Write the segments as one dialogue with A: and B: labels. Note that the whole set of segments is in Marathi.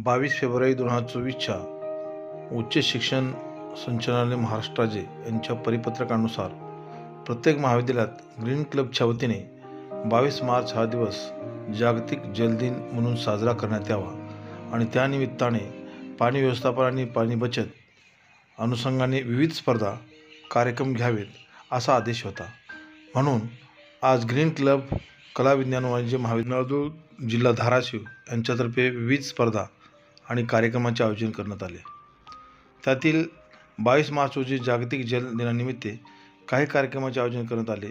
A: 22 फेब्रुवारी 2024च्या उच्च शिक्षण संचालनालय महाराष्ट्र राज्य यांच्या परिपत्रकानुसार प्रत्येक महाविद्यालयात ग्रीन क्लबच्या वतीने 22 मार्च हा दिवस जागतिक जल दिन म्हणून साजरा करण्यात यावा आणि त्यानिमित्ताने पाणी व्यवस्थापन आणि पाणी बचत अनुषंगाने विविध स्पर्धा कार्यक्रम घ्यावेत असा आदेश होता। म्हणून आज ग्रीन क्लब कला विज्ञान वाणिज्य महाविद्यालय जिल्हा धाराशिव यांच्यातर्फे विविध स्पर्धा आणि कार्यक्रमाचे आयोजन करण्यात आले। त्यातील 22 मार्च रोजी जागतिक जल दिनानिमित्त काही कार्यक्रमाचे आयोजन करण्यात आले।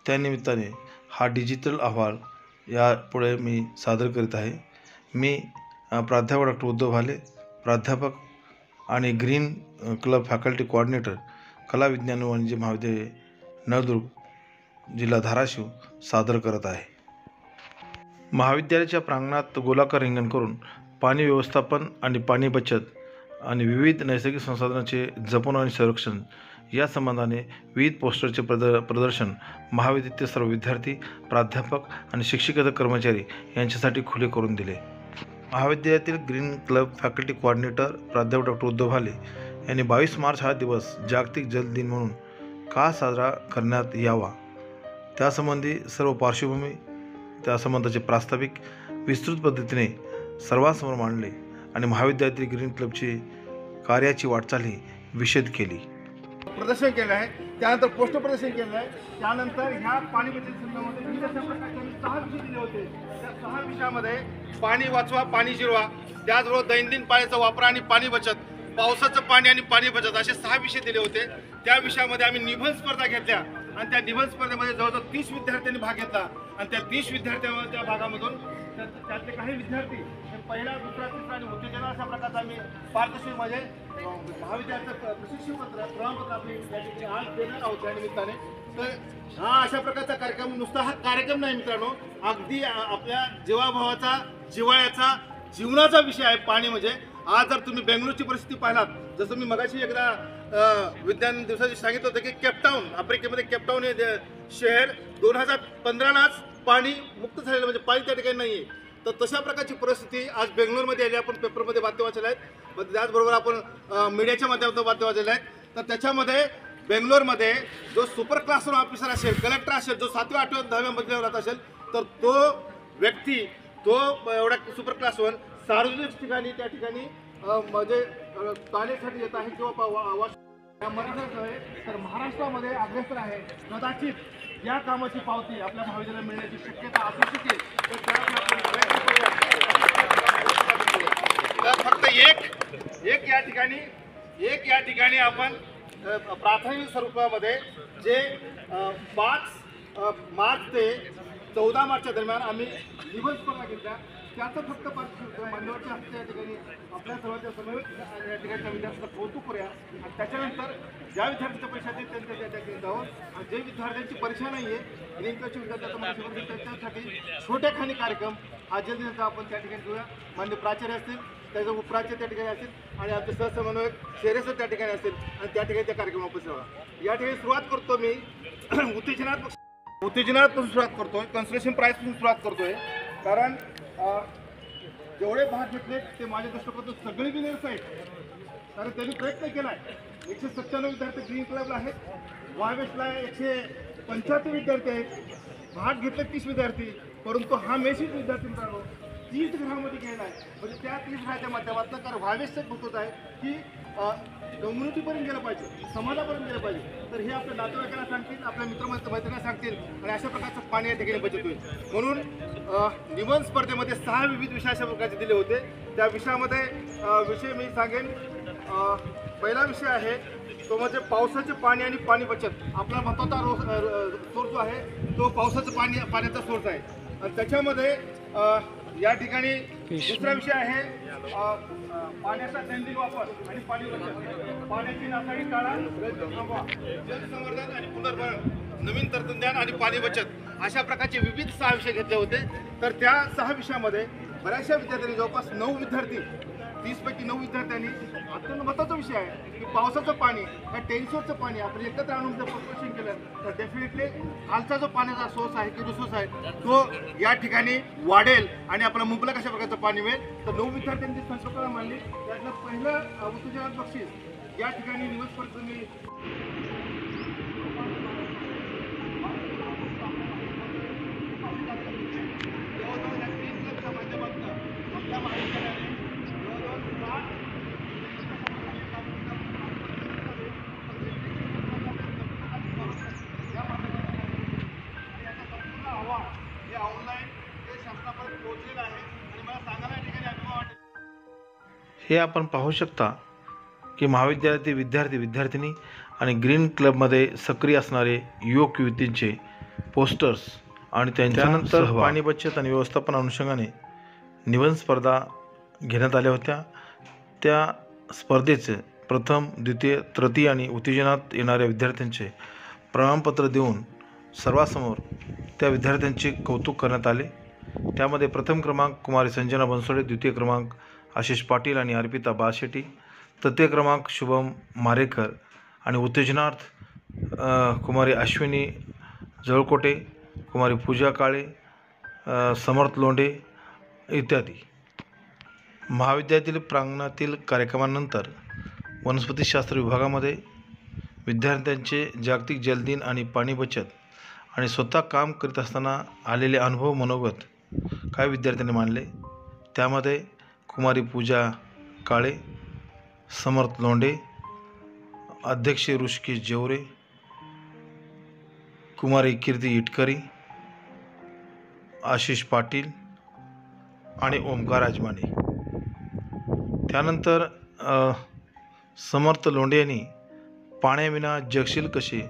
A: त्यानिमित्ताने हा डिजिटल अहवाल यापुढे मी सादर करीत आहे। मी प्राध्यापक डॉक्टर उद्धव भाले, प्राध्यापक आणि ग्रीन क्लब फॅकल्टी कोऑर्डिनेटर कला विज्ञान वाणिज्य महाविद्यालय नळदुर्ग जिल्हा धाराशिव सादर करत आहे। महाविद्यालयाच्या प्रांगणात गोलाकार रिंगण करून पाणी व्यवस्थापन आणि पाणी बचत आणि विविध नैसर्गिक संसाधनांचे जपणूक आणि संरक्षण या संबंधाने विविध पोस्टरचे प्रदर्शन महाविद्यालयातील सर्व विद्यार्थी, प्राध्यापक आणि शिक्षकेतर कर्मचारी यांच्यासाठी खुले करून दिले। महाविद्यालयातील ग्रीन क्लब फॅकल्टी कोऑर्डिनेटर प्राध्यापक डॉक्टर उद्धव भाले यांनी 22 मार्च हा दिवस जागतिक जल दिन म्हणून का साजरा करण्यात यावा त्यासंबंधी सर्व पार्श्वभूमी, त्यासंबंधाचे प्रास्ताविक विस्तृत पद्धतीने सर्वांसमोर मांडले आणि महाविद्यालयातील ग्रीन क्लबची कार्याची वाटचाल ही विशद केली।
B: प्रदर्शन केलं आहे, त्यानंतर पोस्टर प्रदर्शन केलं आहे, त्यानंतर ह्या पाणी बचत संदर्भामध्ये विविध अशा प्रकारचे 6 विषय दिले होते। त्या 6 विषयामध्ये पाणी वाचवा, पाणी जिरवा, त्याचबरोबर दैनंदिन पाण्याचा वापर आणि पाणी बचत, पावसाचं पाणी आणि पाणी बचत असे 6 विषय दिले होते। त्या विषयामध्ये आम्ही निबंध स्पर्धा घेतल्या आणि त्या निबंध स्पर्धेमध्ये जवळजवळ 30 विद्यार्थ्यांनी भाग घेतला आणि त्या 30 विद्यार्थ्यांच्या भागामधून त्यातले काही विद्यार्थी पहिला, दुसरा, तिसरा आणि उत्तेजना अशा प्रकारचा आम्ही पारितोषिक म्हणजे महाविद्यालयाचं प्रशिक्षणपत्र प्रमाणपत्र आपली आज देणार आहोत। त्या निमित्ताने तर हा अशा प्रकारचा कार्यक्रम नुसता हा कार्यक्रम नाही मित्रांनो, अगदी आपल्या जीवाभावाचा, जिव्हाळ्याचा, जीवनाचा विषय आहे पाणी। म्हणजे आज जर तुम्ही बेंगळूरची परिस्थिती पाहिलात, जसं मी मगाशी एकदा विज्ञान दिवसाची सांगितलं होतं की केपटाऊन, आफ्रिकेमध्ये केपटाऊन हे शहर 2015लाच पाणी मुक्त झालेलं, म्हणजे पाणी त्या ठिकाणी नाही आहे। तर तशा प्रकारची परिस्थिती आज बेंगलोरमध्ये आली। आपण पेपरमध्ये बातम्या वाचल्या आहेत, पण त्याचबरोबर आपण मीडियाच्या माध्यमातून बातम्या वाचलेल्या आहेत। तर त्याच्यामध्ये बेंगलोरमध्ये जो सुपर क्लास वन ऑफिसर असेल, कलेक्टर असेल, जो 7व्या, 8व्या, 10व्या मजल्यावर राहत असेल, तर तो व्यक्ती, तो एवढा सुपर क्लास वन सार्वजनिक ठिकाणी त्या ठिकाणी म्हणजे टॉयलेटसाठी येत आहे किंवा आवाज तर महाराष्ट्रामध्ये अग्रेसर आहे। कदाचित या कामाची पावती आपल्या महाविद्यालयाला मिळण्याची शक्यता असू शकेल। तर फक्त एक या ठिकाणी आपण प्राथमिक स्वरूपामध्ये जे 5 मार्च ते 14 मार्चच्या दरम्यान आम्ही निबंध स्पर्धा घेतल्या, त्याचं फक्त मान्यवरच्या हस्ते या ठिकाणी आपल्या सर्वांच्या समवेत या ठिकाणी विद्यार्थ्यांचं कौतुक करूया आणि त्याच्यानंतर ज्या विद्यार्थ्यांच्या परीक्षा आहेत त्यांच्या त्या ठिकाणी जावं आणि जे विद्यार्थ्यांची परीक्षा नाही आहे, ग्रीन क्लबच्या विद्यार्थ्यांचा त्यांच्यासाठी छोट्याखानी कार्यक्रम आज जलदिनाचा आपण त्या ठिकाणी घेऊया। मान्य प्राचार्य असतील, त्याचे उपप्राचार्य त्या ठिकाणी असतील आणि आमचे सहसमन्वयक शेरेसर त्या ठिकाणी असतील आणि त्या ठिकाणी त्या कार्यक्रम उपस्थित व्हावा। या ठिकाणी सुरुवात करतो मी उत्तेजनापासून सुरुवात करतोय, कन्सलेशन प्राईजपासून सुरुवात करतोय, कारण जेवढे भाग घेतले ते माझ्या दृष्टिकोनातून सगळे विनर्स आहेत, कारण त्यांनी प्रयत्न केला आहे। 197 विद्यार्थी ग्रीन क्लबला आहेत, वायवेस्टला 175 विद्यार्थी आहेत, भाग घेतले 30 विद्यार्थी, परंतु हा मेसेज विद्यार्थी मित्रांनो 30 ग्रहामध्ये गेला आहे। म्हणजे त्या 30 ग्रहाच्या माध्यमातून कारण व्हायवेस्टचं होत आहे की कम्युनिटीपर्यंत गेलं पाहिजे, समाजापर्यंत गेलं पाहिजे। तर हे आपल्या नातेवाईकांना सांगतील, आपल्या मित्रमैत्रिणींना सांगतील आणि अशा प्रकारचं पाणी या ठिकाणी बचत होईल। म्हणून निबंध स्पर्धेमध्ये 6 विविध विषय अशा प्रकारचे दिले होते। त्या विषयामध्ये विषय मी सांगेन, पहिला विषय आहे तो म्हणजे पावसाचे पाणी आणि पाणी बचत। आपला महत्त्वाचा सोर्स जो आहे तो पावसाचं पाण्याचा सोर्स आहे आणि त्याच्यामध्ये या ठिकाणी दुसरा विषय आहे पाण्याचा दैनंदिन वापर आणि पाणी बचत, पाण्याची नासाडी टाळा, जलसंवर्धन आणि पुनर्भरण, नवीन तंत्रज्ञान आणि पाणी बचत अशा प्रकारचे विविध 6 विषय घेतले होते। तर त्या 6 विषयामध्ये बऱ्याचशा विद्यार्थ्यांनी जवळपास 9 विद्यार्थी 30 पैकी 9 विद्यार्थ्यांनी अत्यंत महत्त्वाचा विषय आहे की पावसाचं पाणी या टेन्सोरचं पाणी आपण एकत्र आणून जर प्रपोशन केलं तर डेफिनेटली खालचा जो पाण्याचा सोर्स आहे की रिसोर्स आहे तो या ठिकाणी वाढेल आणि आपल्याला मुबलक अशा प्रकारचं पाणी मिळेल. तर 9 विद्यार्थ्यांनी जी संकल्पना मांडली त्यातलं पहिलं उत्तेजनात्मक बक्षीस या ठिकाणी निवड स्पर्धेने
A: हे आपण पाहू शकता की महाविद्यालयातील विद्यार्थी-विद्यार्थिनी आणि ग्रीन क्लबमध्ये सक्रिय असणारे युवक युवतींचे पोस्टर्स आणि त्यांच्यानंतर पाणी बचत आणि व्यवस्थापन अनुषंगाने निबंध स्पर्धा घेण्यात आल्या होत्या. त्या स्पर्धेचे प्रथम, द्वितीय, तृतीय आणि उत्तेजनात येणाऱ्या विद्यार्थ्यांचे प्रमाणपत्र देऊन सर्वांसमोर त्या विद्यार्थ्यांचे कौतुक करण्यात आले. त्यामध्ये प्रथम क्रमांक कुमारी संजना बनसोडे, द्वितीय क्रमांक आशिष पाटील आणि अर्पिता बाळशेट्टी, तृतीय क्रमांक शुभम मारेकर आणि उत्तेजनार्थ कुमारी अश्विनी जळकोटे, कुमारी पूजा काळे, समर्थ लोंढे इत्यादी. महाविद्यालयातील प्रांगणातील कार्यक्रमानंतर वनस्पतीशास्त्र विभागामध्ये विद्यार्थ्यांचे जागतिक जलदिन आणि पाणी बचत आणि स्वतः काम करीत असताना आलेले अनुभव मनोगत काही विद्यार्थ्यांनी मांडले. त्यामध्ये कुमारी पूजा काळे, समर्थ लोंढे, अध्यक्ष ऋषिकेश जेवरे, कुमारी कीर्ती इटकरी, आशिष पाटील आणि ओमकार अजमाने. त्यानंतर समर्थ लोंढे यांनी पाण्याविना जगशील कसे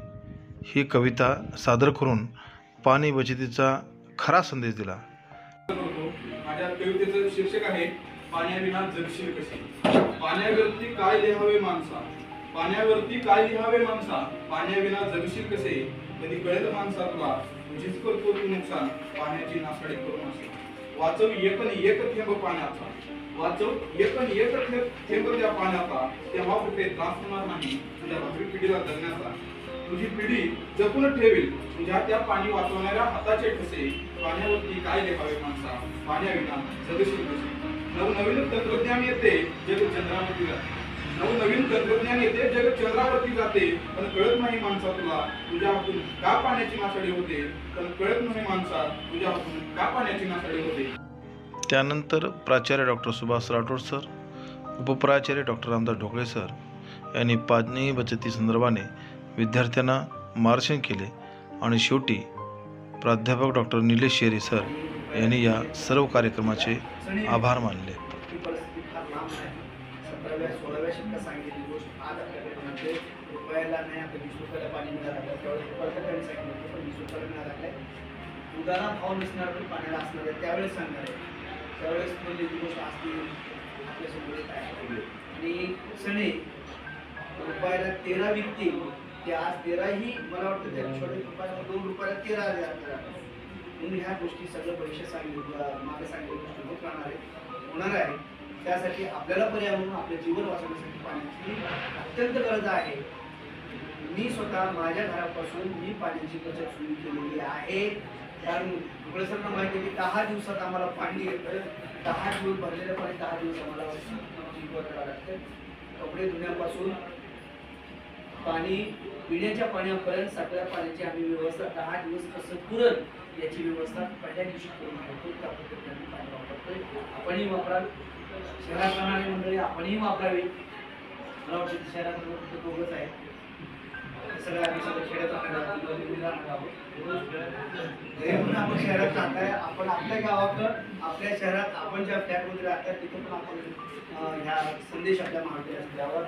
A: ही कविता सादर करून पाणी बचतीचा खरा संदेश दिला.
C: माझ्या कवितेचं शीर्षक आहे पाण्याविना जगशील कसे. पाण्यावरती काय लिहावे माणसा, पाण्यावरती काय लिहावे माणसा, पाण्याविना जगशील कसे. कधी कळेल माणसा तुला तुझीच करतो तू नुकसान, पाण्याची नासाडी करून असे. वाचव एकन एक थेंब पाण्याचा, वाचव एकन एक थेंब त्या पाण्याचा, तेव्हा कुठे त्रास होणार नाही तुझ्या भावी पिढीला जगण्याचा. तुझी पिढी जपून ठेवील तुझ्या त्या पाणी वाचवणाऱ्या हाताचे ठसे. पाण्यावरती काय लिहावे माणसा, पाण्याविना जगशील कसे. नवनवीन तंत्रज्ञान येते जग चंद्रावरती जाते, नवनवीन तंत्रज्ञान येते जग चंद्रावरती जाते, पण कळत नाही माणसा तुला तुझ्या हातून का पाण्याची नासाडी होते. पण कळत नाही माणसा तुझ्या हातून का पाण्याची नासाडी होते.
A: त्यानंतर प्राचार्य डॉक्टर सुभाष राठोड सर, उपप्राचार्य डॉक्टर रामदास ढोकळे सर यांनी पाणी बचती संदर्भाने विद्यार्थ्यांना मार्गदर्शन केले आणि शेवटी प्राध्यापक डॉक्टर निलेश शेरी सर यांनी या सर्व कार्यक्रमाचे आभार मानले.
D: ही परिस्थिती फार लांब आहे. 17व्या-16व्या शतकात सांगितलेली गोष्ट आज आपल्याकडे म्हणजे रुपयाला नाही, आता 20 रुपयाला पाणी मिळायला लागलं. त्यावेळेस रुपयाला सांगितलं पण 20 रुपयाला मिळायला लागलाय. उदाला भाव नसणार की पाण्याला असणार आहे त्यावेळेस सांगणार आहे. त्यावेळेस म्हणजे जी गोष्ट असते आपल्यासमोर येत आहे. आणि सणे रुपयाला 13 विकतील ते आज 13ही मला वाटतं त्या छोट्या रुपयाला 2 रुपयाला 13 आले आपल्याला. म्हणून ह्या गोष्टी सगळं भविष्य सांगितलं मागे सांगितलं गोष्टी होत राहणार आहे, होणार आहे. त्यासाठी आपल्याला पर्याय म्हणून आपले जीवन वाचवण्यासाठी पाण्याची अत्यंत गरज आहे. मी स्वतः माझ्या घरापासून मी पाण्याची बचत सुरू केलेली आहे. कारण सरांना माहिती आहे की 10 दिवसात आम्हाला पाणी येतं. 10 दिवस भरलेलं पाणी 10 दिवस आम्हाला करावं लागतं. कपडे धुण्यापासून पाणी पिण्याच्या पाण्यापर्यंत सगळ्या पाण्याची आम्ही व्यवस्था 10 दिवस कसं पुरल याची व्यवस्था पहिल्या दिवशी करून ठेवतो. त्या पद्धतीने पाणी वापरतोय. आपणही वापराल, शहरात राहणारी मंडळी आपणही वापरावी. मला वाटतं शहरात फक्त दोघंच आहे. सगळं आम्ही सगळं खेड्यात राहणार आहोत. म्हणून आपण शहरात राहताय. आपण आपल्या गावाकडं आपल्या शहरात आपण ज्या फ्लॅटमध्ये राहतात तिथे पण आपण ह्या संदेश आपल्या महाविद्यालयात द्यावा.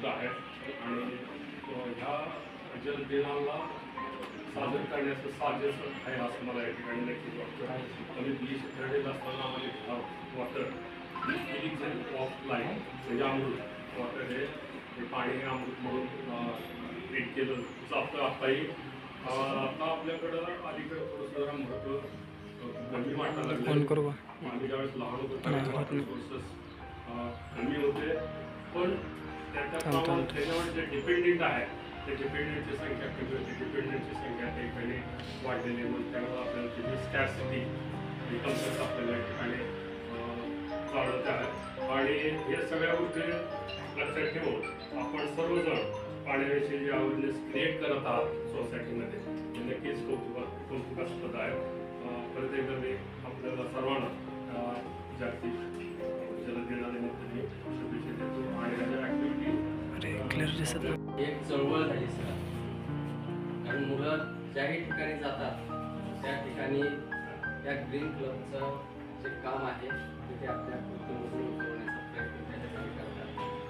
E: आहे आणि ह्या जलदिनाला साजर करण्याचं साजेस आहे असं मला या ठिकाणी नक्कीच वाटतं. आम्ही 20 खेळलेलं असताना आम्हाला वॉटर इलिक्शन ऑफ लाईफ म्हणजे अमृत वॉटर हे पाणी अमृत म्हणून ट्रीट केलं जातं. आत्ताही आता आपल्याकडं अलीकडं थोडंसं जरा महत्त्व कमी वाटायला लागलं. आम्ही ज्यावेळेस लहान होतो त्यावेळेस वॉटर सोर्सेस कमी होते, पण त्याच्यावर जे डिपेंडेंट आहे ते डिपेंडेंटची संख्या कमी होती. डिपेंडेंटची संख्या त्या ठिकाणी वाढलेली आहे. मग त्यामुळे आपल्याला तिथे स्कॅरसिटी ही कन्सेप्ट आपल्याला या ठिकाणी जाणवत आहे. आणि या सगळ्या गोष्टी लक्षात ठेवून आपण सर्वजण पाण्याविषयी जे अवेअरनेस क्रिएट करत आहात सोसायटीमध्ये हे नक्कीच कौतुकास्पद आहे. परत एकदा मी आपल्याला सर्वांना जागतिक जल दिनानिमित्त मी शुभेच्छा देतो. आणि याच्या ॲक्टिव्हिटी
F: एक चळवळ झाली सर, कारण मुलं ज्याही ठिकाणी जातात त्या ठिकाणी त्या ग्रीन क्लबचं जे काम आहे ते आपल्या कृतीमधून उतरवण्याचा प्रयत्न त्या ठिकाणी करतात.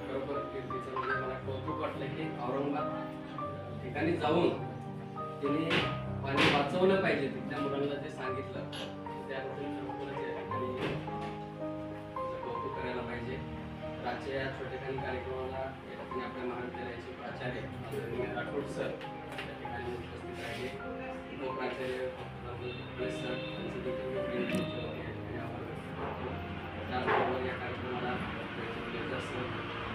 F: बरोबर कीर्तीचं म्हणजे मला कौतुक वाटलं की औरंगाबाद ठिकाणी जाऊन तिने पाणी वाचवलं पाहिजे. तिथल्या मुलांना जे सांगितलं त्याबद्दल खरोखरच या ठिकाणी कौतुक करायला पाहिजे. आजच्या या छोट्याखानी कार्यक्रमाला या ठिकाणी आपल्या महाविद्यालयाचे प्राचार्य आदरणीय राठोड सर या ठिकाणी उपस्थित आहे. उपप्राचार्य सर त्यांचं देखील या ठिकाणी आभार व्यक्त करतो. त्याचबरोबर या कार्यक्रमाला sir,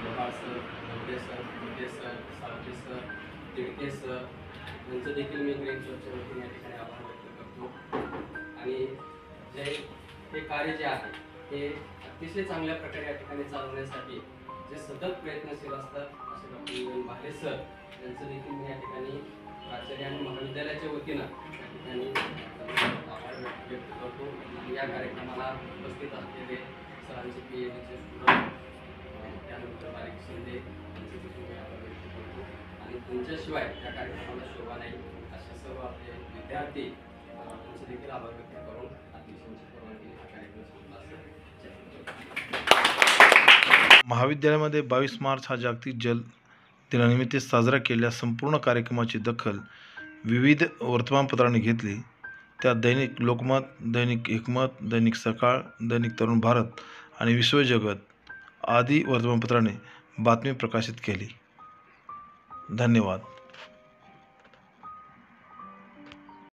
F: Gopal sir, Gawde sir, मोठे सर, सावटे सर, तिडके सर यांचं देखील मी ग्रीन क्लबच्या वतीने या ठिकाणी आभार व्यक्त करतो. आणि जे हे कार्य जे आहे हे अतिशय चांगल्या प्रकारे या ठिकाणी चालवण्यासाठी जे सतत प्रयत्नशील असतात असे डॉक्टर विवेन भाले सर यांचं देखील मी या ठिकाणी प्राचार्य आणि महाविद्यालयाच्या वतीनं या ठिकाणी आभार व्यक्त करतो. आणि या कार्यक्रमाला उपस्थित असलेले सरांचे PhDचे स्टुडंट, त्यानंतर बारीक शिंदे यांचे देखील मी आभार व्यक्त करतो. आणि तुमच्याशिवाय या कार्यक्रमाला शोभा नाही असे सर्व आपले विद्यार्थी त्यांचे देखील आभार व्यक्त करून अध्यक्षांची परवानगी हा कार्यक्रम संपला असेल.
A: महाविद्यालयामध्ये 22 मार्च हा जागतिक जल दिनानिमित्त साजरा केलेल्या संपूर्ण कार्यक्रमाची दखल विविध वर्तमानपत्रांनी घेतली. त्यात दैनिक लोकमत, दैनिक एकमत, दैनिक सकाळ, दैनिक तरुण भारत आणि विश्वजगत आदी वर्तमानपत्राने बातमी प्रकाशित केली. धन्यवाद.